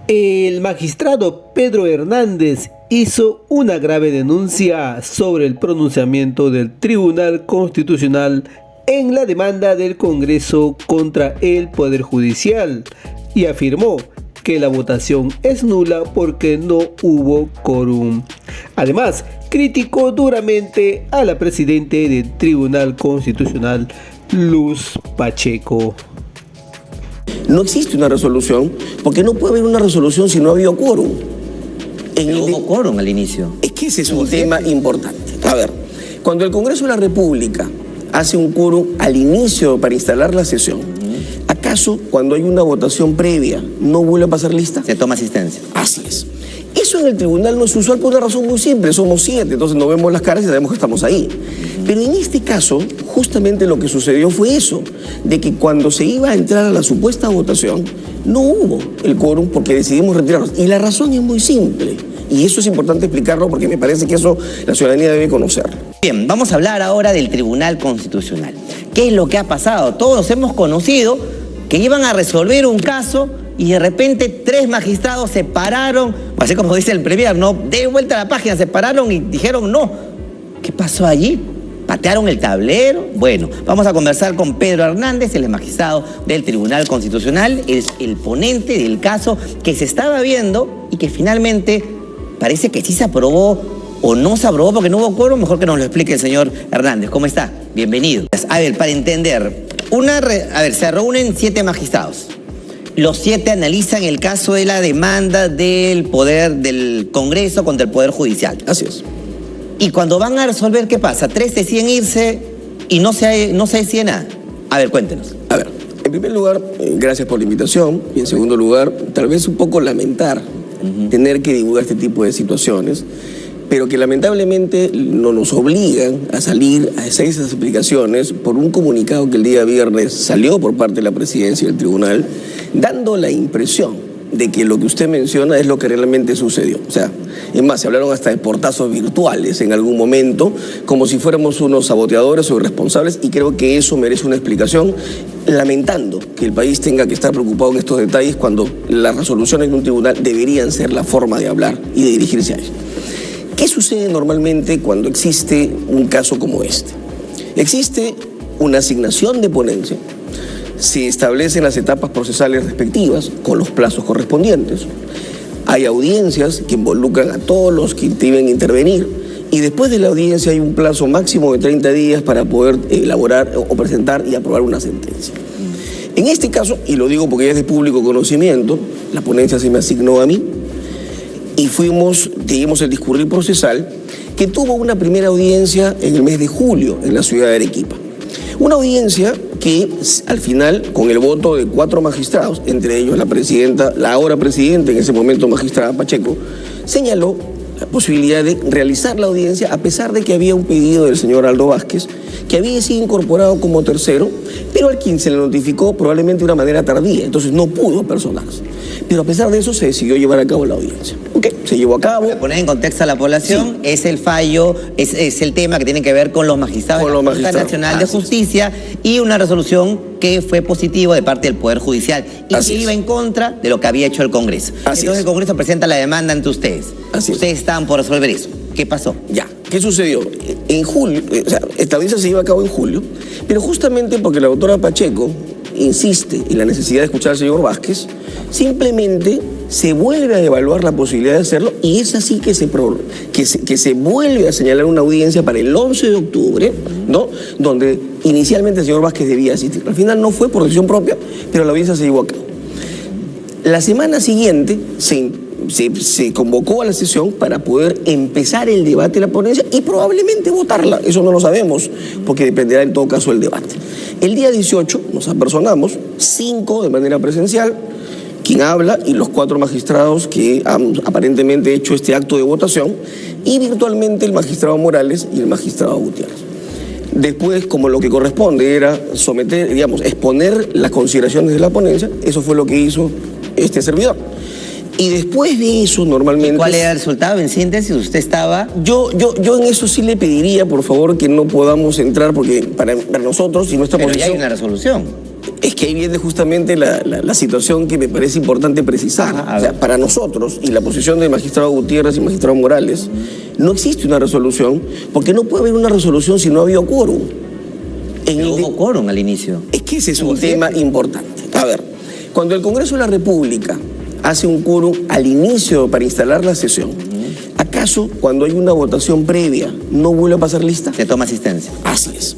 El magistrado Pedro Hernández hizo una grave denuncia sobre el pronunciamiento del Tribunal Constitucional en la demanda del Congreso contra el Poder Judicial y afirmó que la votación es nula porque no hubo quórum. Además, criticó duramente a la presidenta del Tribunal Constitucional, Luz Pacheco. No existe una resolución, porque no puede haber una resolución si no ha habido quórum. No hubo quórum al inicio. Es que ese es un tema importante. A ver, cuando el Congreso de la República hace un quórum al inicio para instalar la sesión, ¿acaso cuando hay una votación previa no vuelve a pasar lista? Se toma asistencia. Así es. Eso en el tribunal no es usual por una razón muy simple, somos 7, entonces nos vemos las caras y sabemos que estamos ahí. Pero en este caso, justamente lo que sucedió fue eso, de que cuando se iba a entrar a la supuesta votación, no hubo el quórum porque decidimos retirarnos. Y la razón es muy simple, y eso es importante explicarlo porque me parece que eso la ciudadanía debe conocerlo. Bien, vamos a hablar ahora del Tribunal Constitucional. ¿Qué es lo que ha pasado? Todos hemos conocido que iban a resolver un caso y de repente 3 magistrados se pararon, así como dice el Premier, ¿no? De vuelta a la página, se pararon y dijeron no. ¿Qué pasó allí? ¿Patearon el tablero? Bueno, vamos a conversar con Pedro Hernández, el magistrado del Tribunal Constitucional, es el ponente del caso que se estaba viendo y que finalmente parece que sí se aprobó o no se aprobó porque no hubo quórum. Mejor que nos lo explique el señor Hernández. ¿Cómo está? Bienvenido. A ver, para entender, se reúnen 7 magistrados. Los 7 analizan el caso de la demanda del poder del Congreso contra el Poder Judicial. Así es. Y cuando van a resolver, ¿qué pasa? 3 deciden irse y no se decide nada. A ver, cuéntenos. A ver, en primer lugar, gracias por la invitación. Y en segundo lugar, tal vez un poco lamentar tener que divulgar este tipo de situaciones, pero que lamentablemente no nos obligan a salir a hacer esas explicaciones por un comunicado que el día viernes salió por parte de la presidencia del tribunal, dando la impresión de que lo que usted menciona es lo que realmente sucedió. O sea, es más, se hablaron hasta de portazos virtuales en algún momento, como si fuéramos unos saboteadores o irresponsables, y creo que eso merece una explicación, lamentando que el país tenga que estar preocupado en estos detalles cuando las resoluciones de un tribunal deberían ser la forma de hablar y de dirigirse a ellos. ¿Qué sucede normalmente cuando existe un caso como este? Existe una asignación de ponencia, se establecen las etapas procesales respectivas con los plazos correspondientes, hay audiencias que involucran a todos los que deben intervenir y después de la audiencia hay un plazo máximo de 30 días para poder elaborar o presentar y aprobar una sentencia. En este caso, y lo digo porque ya es de público conocimiento, la ponencia se me asignó a mí, y dimos el discurrir procesal que tuvo una primera audiencia en el mes de julio en la ciudad de Arequipa. Una audiencia que al final, con el voto de 4 magistrados, entre ellos la ahora presidenta, en ese momento magistrada Pacheco, señaló la posibilidad de realizar la audiencia a pesar de que había un pedido del señor Aldo Vázquez, que había sido incorporado como tercero, pero al quien se le notificó probablemente de una manera tardía, entonces no pudo personarse. Pero a pesar de eso se decidió llevar a cabo la audiencia. Se llevó a cabo. Para poner en contexto a la población, sí. Es el fallo, es el tema que tiene que ver con los magistrados de la Junta Nacional de Justicia y una resolución que fue positiva de parte del Poder Judicial y que iba en contra de lo que había hecho el Congreso. Entonces el Congreso presenta la demanda ante ustedes. Ustedes estaban por resolver eso. ¿Qué pasó? Ya. ¿Qué sucedió? En julio, esta audiencia se lleva a cabo en julio, pero justamente porque la doctora Pacheco insiste en la necesidad de escuchar al señor Vázquez, simplemente se vuelve a evaluar la posibilidad de hacerlo y es así que se vuelve a señalar una audiencia para el 11 de octubre, ¿no? Donde inicialmente el señor Vázquez debía asistir. Al final no fue por decisión propia, pero la audiencia se llevó a cabo. La semana siguiente se convocó a la sesión para poder empezar el debate de la ponencia y probablemente votarla. Eso no lo sabemos, porque dependerá en todo caso del debate. El día 18 nos apersonamos, 5 de manera presencial, quien habla y los 4 magistrados que han aparentemente hecho este acto de votación, y virtualmente el magistrado Morales y el magistrado Gutiérrez. Después, como lo que corresponde era exponer las consideraciones de la ponencia, eso fue lo que hizo este servidor. Y después de eso, normalmente... ¿Cuál era el resultado? En síntesis, usted estaba... Yo en eso sí le pediría, por favor, que no podamos entrar, porque para nosotros y nuestra posición... Pero ya hay una resolución. Es que ahí viene justamente la situación que me parece importante precisar. O sea, para nosotros, y la posición del magistrado Gutiérrez y magistrado Morales, no existe una resolución, porque no puede haber una resolución si no había quórum. Pero hubo quórum al inicio. Es que ese es un tema importante. A ver, cuando el Congreso de la República hace un quórum al inicio para instalar la sesión, ¿acaso cuando hay una votación previa no vuelve a pasar lista? Se toma asistencia. Así es.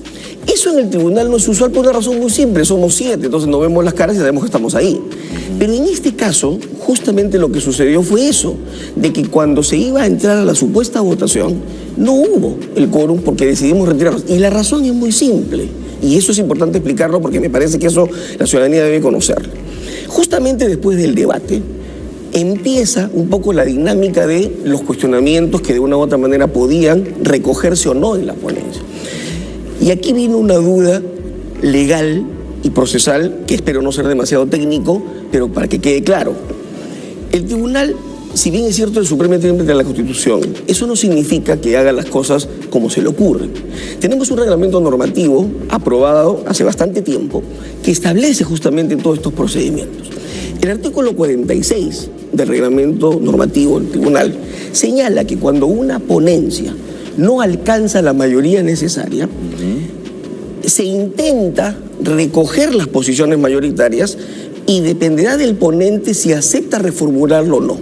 Eso en el tribunal no es usual por una razón muy simple. Somos 7, entonces nos vemos las caras y sabemos que estamos ahí. Pero en este caso, justamente lo que sucedió fue eso, de que cuando se iba a entrar a la supuesta votación, no hubo el quórum porque decidimos retirarnos. Y la razón es muy simple, y eso es importante explicarlo porque me parece que eso la ciudadanía debe conocerlo. Justamente después del debate, empieza un poco la dinámica de los cuestionamientos que de una u otra manera podían recogerse o no en la ponencia. Y aquí vino una duda legal y procesal, que espero no ser demasiado técnico, pero para que quede claro. El tribunal, si bien es cierto el supremo intérprete de la Constitución, eso no significa que haga las cosas como se le ocurre. Tenemos un reglamento normativo aprobado hace bastante tiempo que establece justamente todos estos procedimientos. El artículo 46 del reglamento normativo del tribunal señala que cuando una ponencia no alcanza la mayoría necesaria, se intenta recoger las posiciones mayoritarias y dependerá del ponente si acepta reformularlo o no.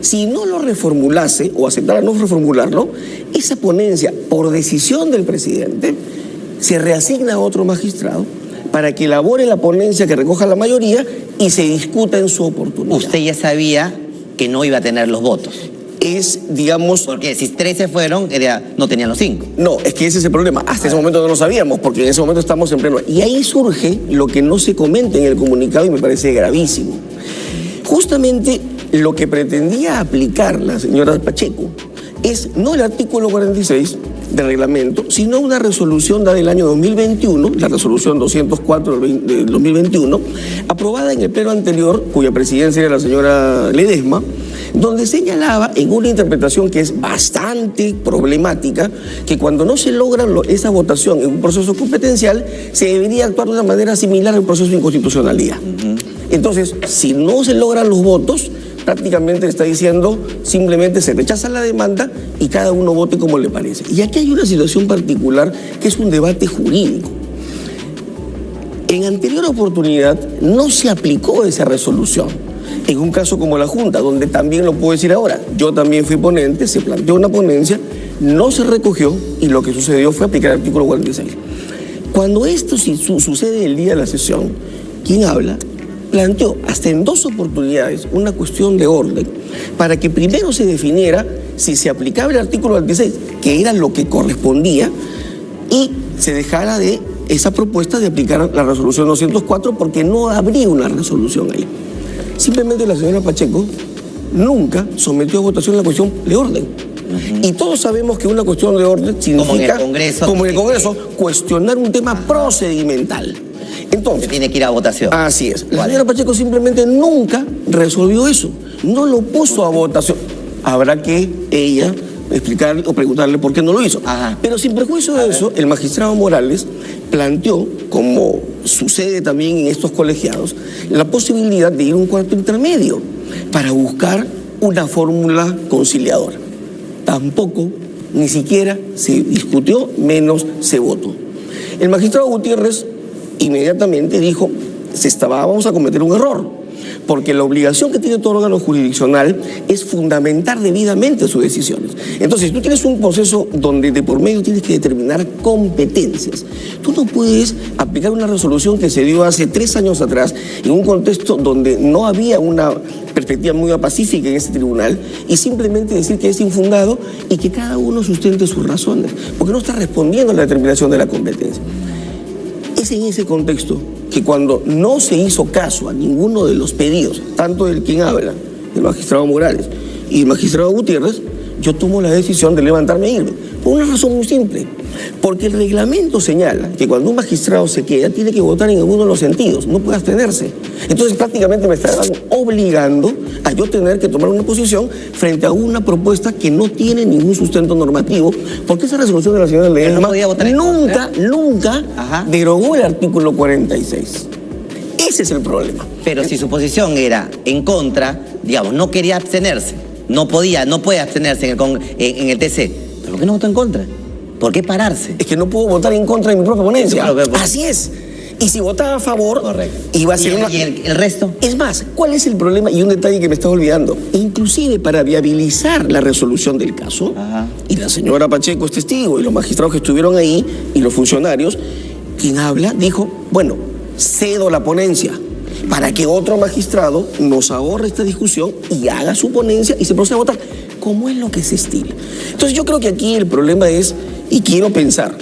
Si no lo reformulase o aceptara no reformularlo, esa ponencia, por decisión del presidente, se reasigna a otro magistrado para que elabore la ponencia que recoja la mayoría y se discuta en su oportunidad. Usted ya sabía que no iba a tener los votos. Es, digamos... Porque si 13 fueron, no tenían los 5. No, es que ese es el problema. Hasta ese momento no lo sabíamos, porque en ese momento estamos en pleno... Y ahí surge lo que no se comenta en el comunicado y me parece gravísimo. Justamente lo que pretendía aplicar la señora Pacheco es no el artículo 46 del reglamento, sino una resolución dada del año 2021, la resolución 204 del 2021, aprobada en el pleno anterior, cuya presidencia era la señora Ledesma, donde señalaba en una interpretación que es bastante problemática, que cuando no se logra esa votación en un proceso competencial, se debería actuar de una manera similar al proceso de inconstitucionalidad. Entonces, si no se logran los votos, prácticamente está diciendo, simplemente se rechaza la demanda y cada uno vote como le parece. Y aquí hay una situación particular que es un debate jurídico. En anterior oportunidad no se aplicó esa resolución. En un caso como la Junta, donde también lo puedo decir ahora, yo también fui ponente, se planteó una ponencia, no se recogió y lo que sucedió fue aplicar el artículo 46. Cuando esto sucede el día de la sesión, quien habla planteó hasta en 2 oportunidades una cuestión de orden para que primero se definiera si se aplicaba el artículo 46, que era lo que correspondía, y se dejara de esa propuesta de aplicar la resolución 204 porque no habría una resolución ahí. Simplemente la señora Pacheco nunca sometió a votación la cuestión de orden. Y todos sabemos que una cuestión de orden significa, como en el Congreso, cuestionar un tema procedimental. Entonces, tiene que ir a votación. Así es. La señora Pacheco simplemente nunca resolvió eso. No lo puso a votación. Habrá que ella explicarle o preguntarle por qué no lo hizo. Pero sin perjuicio de eso, el magistrado Morales planteó, como sucede también en estos colegiados, la posibilidad de ir a un cuarto intermedio para buscar una fórmula conciliadora. Tampoco, ni siquiera se discutió, menos se votó. El magistrado Gutiérrez inmediatamente dijo, vamos a cometer un error, porque la obligación que tiene todo órgano jurisdiccional es fundamentar debidamente sus decisiones. Entonces, tú tienes un proceso donde de por medio tienes que determinar competencias. Tú no puedes aplicar una resolución que se dio hace 3 años atrás en un contexto donde no había una perspectiva muy pacífica en este tribunal y simplemente decir que es infundado y que cada uno sustente sus razones, porque no está respondiendo a la determinación de la competencia. Es en ese contexto que cuando no se hizo caso a ninguno de los pedidos, tanto del quien habla, del magistrado Morales y el magistrado Gutiérrez, yo tomo la decisión de levantarme e irme. Por una razón muy simple. Porque el reglamento señala que cuando un magistrado se queda, tiene que votar en alguno de los sentidos, no puede abstenerse. Entonces prácticamente me estaban obligando a yo tener que tomar una posición frente a una propuesta que no tiene ningún sustento normativo, porque esa resolución de la señora Ledesma nunca derogó el artículo 46. Ese es el problema. Pero si su posición era en contra, digamos, no quería abstenerse, no puede abstenerse en el TC, ¿pero por qué no votó en contra? ¿Por qué pararse? Es que no puedo votar en contra de mi propia ponencia. Claro, pero... Así es. Y si votaba a favor, correcto, iba a ser ¿Y el resto? Es más, ¿cuál es el problema? Y un detalle que me estás olvidando. Inclusive para viabilizar la resolución del caso, Ajá. y la señora Pacheco es testigo, y los magistrados que estuvieron ahí, y los funcionarios, quien habla, dijo, bueno, cedo la ponencia para que otro magistrado nos ahorre esta discusión y haga su ponencia y se proceda a votar, como es lo que se estila. Entonces yo creo que aquí el problema es, y quiero pensar,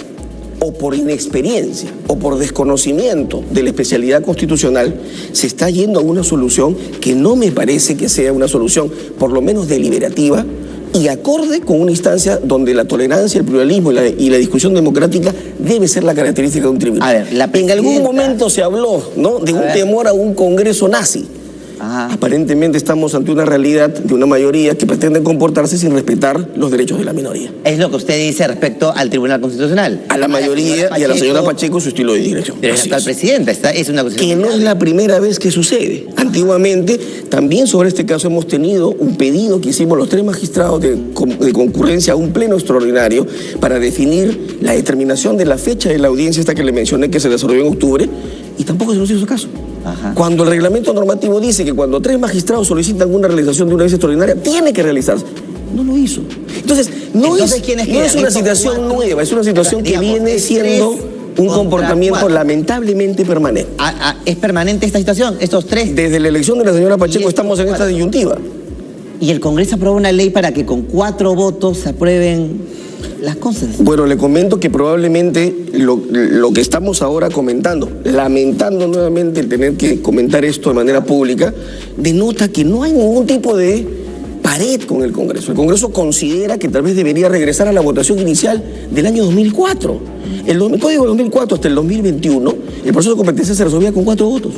o por inexperiencia o por desconocimiento de la especialidad constitucional, se está yendo a una solución que no me parece que sea una solución, por lo menos deliberativa, y acorde con una instancia donde la tolerancia, el pluralismo y la discusión democrática debe ser la característica de un tribunal. A ver, en algún momento se habló, ¿no?, de un temor a un Congreso nazi. Ajá. Aparentemente estamos ante una realidad de una mayoría que pretende comportarse sin respetar los derechos de la minoría. Es lo que usted dice respecto al Tribunal Constitucional. A la mayoría y a la señora Pacheco su estilo de dirección. Pero es la actual presidenta, es una cosa que no es la primera vez que sucede. Antiguamente, también sobre este caso hemos tenido un pedido que hicimos los 3 magistrados de concurrencia a un pleno extraordinario para definir la determinación de la fecha de la audiencia esta que le mencioné que se desarrolló en octubre, y tampoco se nos hizo caso. Ajá. Cuando el reglamento normativo dice que cuando 3 magistrados solicitan una realización de una audiencia extraordinaria, tiene que realizarse. No lo hizo. Entonces, no es una situación nueva, es una situación que viene siendo un comportamiento lamentablemente permanente. ¿Es permanente esta situación? Estos 3. Desde la elección de la señora Pacheco estamos en esta disyuntiva. Y el Congreso aprobó una ley para que con 4 votos se aprueben las cosas. Bueno, le comento que probablemente lo que estamos ahora comentando, lamentando nuevamente el tener que comentar esto de manera pública, denota que no hay ningún tipo de pared con el Congreso. El Congreso considera que tal vez debería regresar a la votación inicial del año 2004. El Código del 2004 hasta el 2021, el proceso de competencia se resolvía con 4 votos.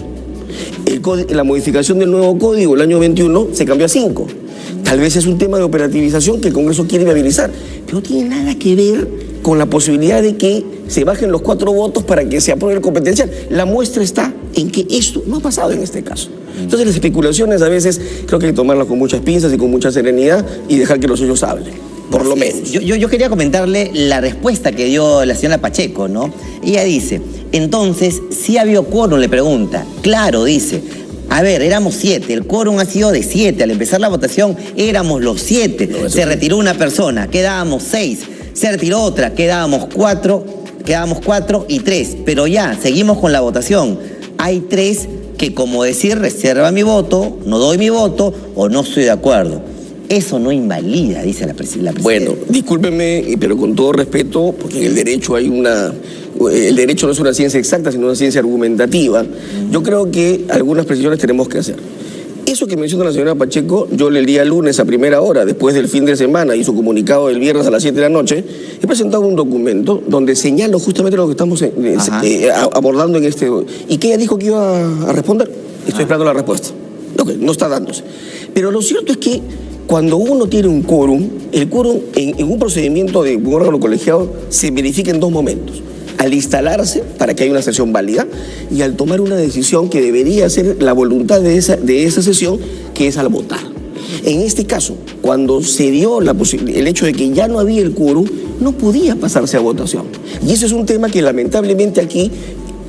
La modificación del nuevo código el año 21 se cambió a 5. Tal vez es un tema de operativización que el Congreso quiere viabilizar, pero no tiene nada que ver con la posibilidad de que se bajen los 4 votos para que se apruebe el competencial. La muestra está en que esto no ha pasado en este caso. Entonces las especulaciones a veces creo que hay que tomarlas con muchas pinzas y con mucha serenidad y dejar que los hechos hablen, por lo menos. Yo quería comentarle la respuesta que dio la señora Pacheco, ¿no? Ella dice, entonces, ¿sí había quórum? Le pregunta. Claro, dice. A ver, éramos 7, el quórum ha sido de 7, al empezar la votación éramos los 7, se retiró una persona, quedábamos 6, se retiró otra, quedábamos 4 y 3, pero ya, seguimos con la votación. Hay 3 que, como decir, reserva mi voto, no doy mi voto o no estoy de acuerdo. Eso no invalida, dice la presidenta. Bueno, discúlpeme, pero con todo respeto, porque en el derecho hay el derecho no es una ciencia exacta, sino una ciencia argumentativa. Yo creo que algunas precisiones tenemos que hacer. Eso que menciona la señora Pacheco, yo el día lunes a primera hora, después del fin de semana, y su comunicado del viernes a las 7 de la noche, he presentado un documento donde señalo justamente lo que estamos abordando en este... ¿Y que ella dijo que iba a responder? Estoy esperando la respuesta. Ok, no está dándose. Pero lo cierto es que cuando uno tiene un quórum, el quórum en un procedimiento de un órgano colegiado se verifica en 2 momentos. Al instalarse, para que haya una sesión válida, y al tomar una decisión que debería ser la voluntad de esa sesión, que es al votar. En este caso, cuando se dio el hecho de que ya no había el quórum, no podía pasarse a votación. Y eso es un tema que lamentablemente aquí,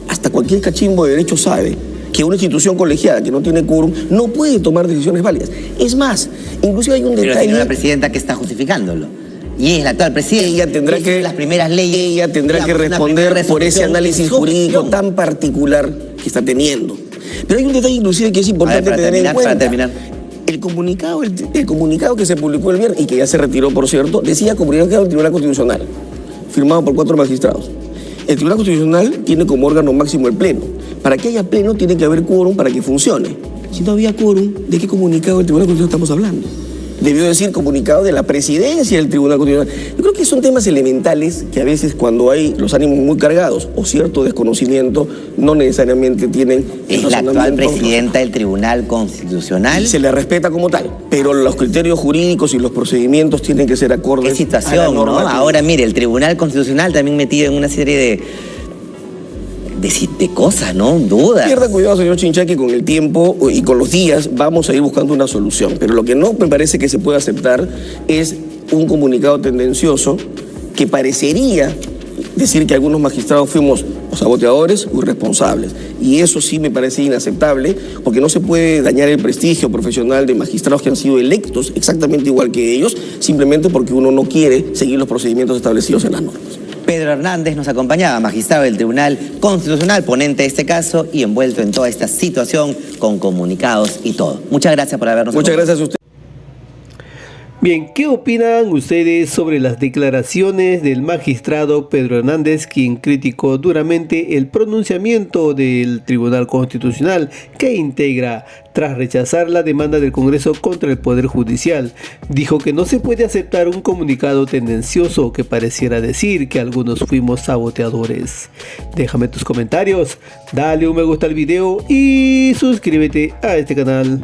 hasta cualquier cachimbo de derecho sabe, que una institución colegiada que no tiene quórum no puede tomar decisiones válidas. Es más, inclusive hay un detalle... Pero tiene una presidenta que está justificándolo. Y es la actual presidenta. Ella tendrá que... las primeras leyes... Ella tendrá que responder por ese análisis jurídico tan particular que está teniendo. Pero hay un detalle inclusive que es importante tener en cuenta. Para terminar. El comunicado que se publicó el viernes, y que ya se retiró, por cierto, decía comunicado del Tribunal Constitucional, firmado por 4 magistrados. El Tribunal Constitucional tiene como órgano máximo el Pleno. Para que haya Pleno tiene que haber quórum para que funcione. Si no había quórum, ¿de qué comunicado del Tribunal Constitucional estamos hablando? Debió decir comunicado de la presidencia del Tribunal Constitucional. Yo creo que son temas elementales que a veces cuando hay los ánimos muy cargados o cierto desconocimiento no necesariamente tienen... Es la actual presidenta del Tribunal Constitucional. Y se le respeta como tal, pero los criterios jurídicos y los procedimientos tienen que ser acordes. ¿Qué situación, no? Ahora mire, el Tribunal Constitucional también metido en una serie de decirte cosas, ¿no? Dudas. Pierda cuidado, señor Chinchá, que con el tiempo y con los días vamos a ir buscando una solución. Pero lo que no me parece que se puede aceptar es un comunicado tendencioso que parecería decir que algunos magistrados fuimos saboteadores o irresponsables. Y eso sí me parece inaceptable, porque no se puede dañar el prestigio profesional de magistrados que han sido electos exactamente igual que ellos, simplemente porque uno no quiere seguir los procedimientos establecidos en las normas. Pedro Hernández nos acompañaba, magistrado del Tribunal Constitucional, ponente de este caso y envuelto en toda esta situación con comunicados y todo. Muchas gracias por habernos Muchas acompañado. gracias a usted. Bien, ¿qué opinan ustedes sobre las declaraciones del magistrado Pedro Hernández, quien criticó duramente el pronunciamiento del Tribunal Constitucional que integra tras rechazar la demanda del Congreso contra el Poder Judicial? Dijo que no se puede aceptar un comunicado tendencioso que pareciera decir que algunos fuimos saboteadores. Déjame tus comentarios, dale un me gusta al video y suscríbete a este canal.